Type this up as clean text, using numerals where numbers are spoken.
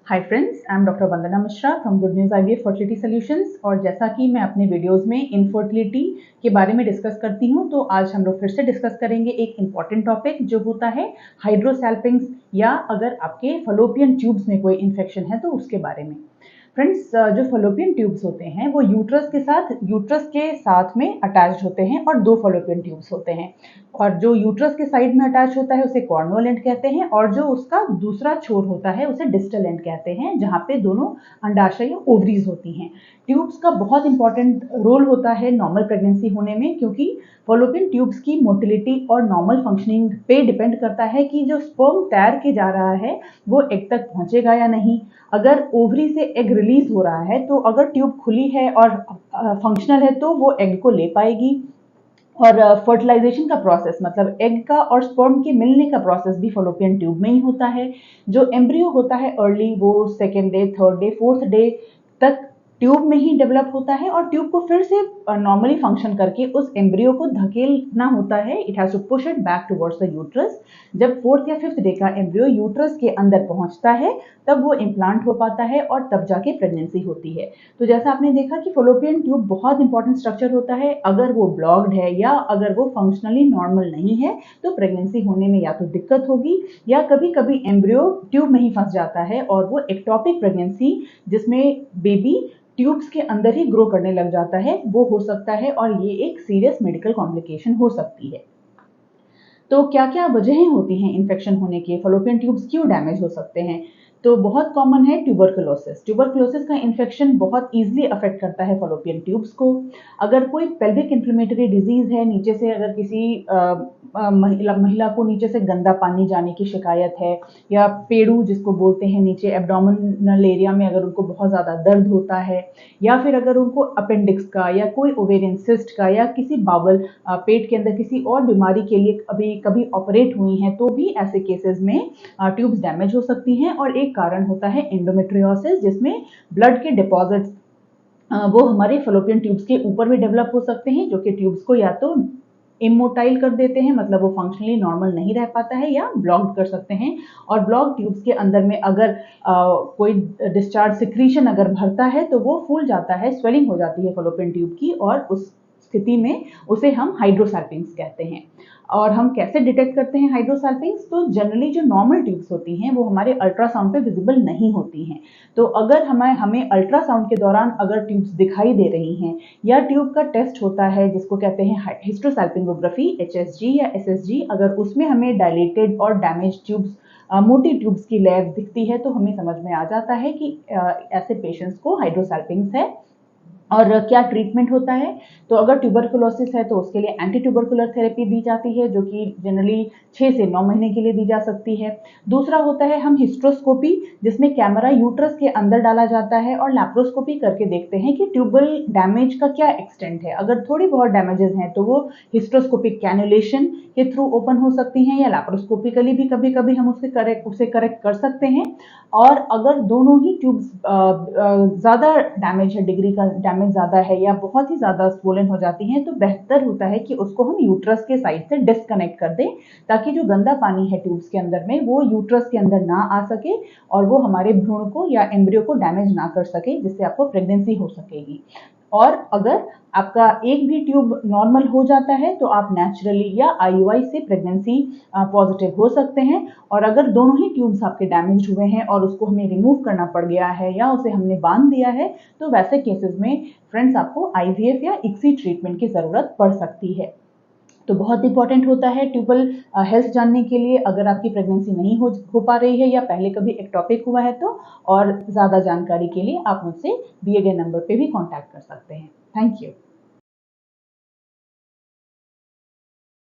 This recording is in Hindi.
Hi friends, I am doctor Vandana Mishra from good news IVF fertility solutions. और जैसा कि मैं अपने वीडियोस में इनफर्टिलिटी के बारे में डिस्कस करती हूं, तो आज हम लोग फिर से डिस्कस करेंगे एक इम्पॉर्टेंट टॉपिक जो होता है हाइड्रोसैल्पिंग्स, या अगर आपके फलोपियन ट्यूब्स में कोई इन्फेक्शन है तो उसके बारे में। फ्रेंड्स, जो फलोपियन ट्यूब्स होते हैं वो यूट्रस के साथ में अटैच्ड होते हैं और दो फलोपियन ट्यूब्स होते हैं। और जो यूट्रस के साइड में अटैच होता है उसे कॉर्नुअल एंड कहते हैं, और जो उसका दूसरा छोर होता है उसे डिस्टल एंड कहते हैं, जहाँ पे दोनों अंडाशय या ओवरीज होती हैं। ट्यूब्स का बहुत इंपॉर्टेंट रोल होता है नॉर्मल प्रेगनेंसी होने में, क्योंकि फलोपियन ट्यूब्स की मोटिलिटी और नॉर्मल फंक्शनिंग पे डिपेंड करता है कि जो स्पर्म तैर के जा रहा है वो एग तक पहुंचेगा या नहीं। अगर ओवरी से एग रिलीज हो रहा है तो अगर ट्यूब खुली है और फंक्शनल है तो वो एग को ले पाएगी। और फर्टिलाइजेशन का प्रोसेस, मतलब एग का और स्पर्म के मिलने का प्रोसेस भी फलोपियन ट्यूब में ही होता है। जो एम्ब्रियो होता है अर्ली, वो second day, third day, fourth day तक ट्यूब में ही डेवलप होता है, और ट्यूब को फिर से नॉर्मली फंक्शन करके उस एम्ब्रियो को धकेलना होता है। It has to push it back towards the uterus. जब फोर्थ या फिफ्थ डे का एम्ब्रियो यूट्रस के अंदर पहुंचता है तब वो इम्प्लांट हो पाता है और तब जाके प्रेगनेंसी होती है। तो जैसा आपने देखा कि फलोपियन ट्यूब बहुत इंपॉर्टेंट स्ट्रक्चर होता है। अगर वो ब्लॉक्ड है या अगर वो फंक्शनली नॉर्मल नहीं है तो प्रेगनेंसी होने में या तो दिक्कत होगी, या कभी कभी एम्ब्रियो ट्यूब में ही फंस जाता है और वो एक्टोपिक प्रेगनेंसी, जिसमें बेबी ट्यूब्स के अंदर ही ग्रो करने लग जाता है, वो हो सकता है, और ये एक सीरियस मेडिकल कॉम्प्लिकेशन हो सकती है। तो क्या क्या वजहें होती हैं इन्फेक्शन होने के, फलोपियन ट्यूब्स क्यों डैमेज हो सकते हैं? तो बहुत कॉमन है ट्यूबरकुलोसिस। ट्यूबरकुलोसिस का इन्फेक्शन बहुत इजीली अफेक्ट करता है फलोपियन ट्यूब्स को। अगर कोई पेल्विक इन्फ्लेमेटरी डिजीज है, नीचे से अगर किसी महिला को नीचे से गंदा पानी जाने की शिकायत है, या पेड़ू जिसको बोलते हैं नीचे एब्डोमिनल एरिया में अगर उनको बहुत ज़्यादा दर्द होता है, या फिर अगर उनको अपेंडिक्स का या कोई ओवेरियन सिस्ट का या किसी बावल पेट के अंदर किसी और बीमारी के लिए कभी ऑपरेट हुई हैं, तो भी ऐसे केसेस में ट्यूब्स डैमेज हो सकती हैं। और एक कारण होता है एंडोमेट्रियोसिस, जिसमें ब्लड के डिपॉजिट्स वो हमारे फलोपियन ट्यूब्स के ऊपर भी डेवलप हो सकते हैं, जो कि ट्यूब्स को या तो इमोटाइल कर देते हैं, मतलब वो फंक्शनली नॉर्मल नहीं रह पाता है, या ब्लॉक्ड कर सकते हैं। और ब्लॉक ट्यूब्स के अंदर में अगर कोई डिस्चार्ज सिक्रीशन अगर भरता है तो वो फूल जाता है, स्वेलिंग हो जाती है फलोपियन ट्यूब की, और उस स्थिति में उसे हम हाइड्रोसैल्पिंग्स कहते हैं। और हम कैसे डिटेक्ट करते हैं हाइड्रोसैल्पिंग्स? तो जनरली जो नॉर्मल ट्यूब्स होती हैं वो हमारे अल्ट्रासाउंड पे विजिबल नहीं होती हैं। तो अगर हमें अल्ट्रासाउंड के दौरान अगर ट्यूब्स दिखाई दे रही हैं, या ट्यूब का टेस्ट होता है जिसको कहते हैं हिस्टोसैल्पिंगोग्राफी, HSG या SSG, अगर उसमें हमें डायलेटेड और डैमेज ट्यूब्स, मोटी ट्यूब्स की लेयर दिखती है, तो हमें समझ में आ जाता है कि ऐसे पेशेंट्स को हाइड्रोसैल्पिंग्स है। और क्या ट्रीटमेंट होता है? तो अगर ट्यूबरकुलोसिस है तो उसके लिए एंटी ट्यूबरकुलर थेरेपी दी जाती है, जो कि जनरली 6 से 9 महीने के लिए दी जा सकती है। दूसरा होता है हम हिस्ट्रोस्कोपी, जिसमें कैमरा यूट्रस के अंदर डाला जाता है और लैप्रोस्कोपी करके देखते हैं कि ट्यूबल डैमेज का क्या एक्सटेंट है। अगर थोड़ी बहुत डैमेजेस हैं तो वो हिस्ट्रोस्कोपिक कैनुलेशन के थ्रू ओपन हो सकती हैं, या लैप्रोस्कोपिकली भी कभी कभी हम उसे करेक्ट कर सकते हैं। और अगर दोनों ही ट्यूब्स ज़्यादा डैमेज है, डिग्री का डैमेज ज़्यादा है, या बहुत ही ज़्यादा स्वोलन हो जाती हैं, तो बेहतर होता है कि उसको हम यूट्रस के साइड से डिस्कनेक्ट कर दें, ताकि जो गंदा पानी है ट्यूब्स के अंदर में वो यूट्रस के अंदर ना आ सके और वो हमारे भ्रूण को या एम्ब्रियो को डैमेज ना कर सके, जिससे आपको प्रेगनेंसी हो सकेगी। और अगर आपका एक भी ट्यूब नॉर्मल हो जाता है तो आप नेचुरली या IUI से प्रेगनेंसी पॉजिटिव हो सकते हैं। और अगर दोनों ही ट्यूब्स आपके डैमेज हुए हैं और उसको हमें रिमूव करना पड़ गया है, या उसे हमने बांध दिया है, तो वैसे केसेस में फ्रेंड्स आपको IVF या ICSI ट्रीटमेंट की ज़रूरत पड़ सकती है। तो बहुत इंपॉर्टेंट होता है ट्यूबल हेल्थ जानने के लिए, अगर आपकी प्रेगनेंसी नहीं हो पा रही है, या पहले कभी एक्टोपिक हुआ है तो। और ज़्यादा जानकारी के लिए आप मुझसे दिए गए नंबर पे भी कांटेक्ट कर सकते हैं। Thank you.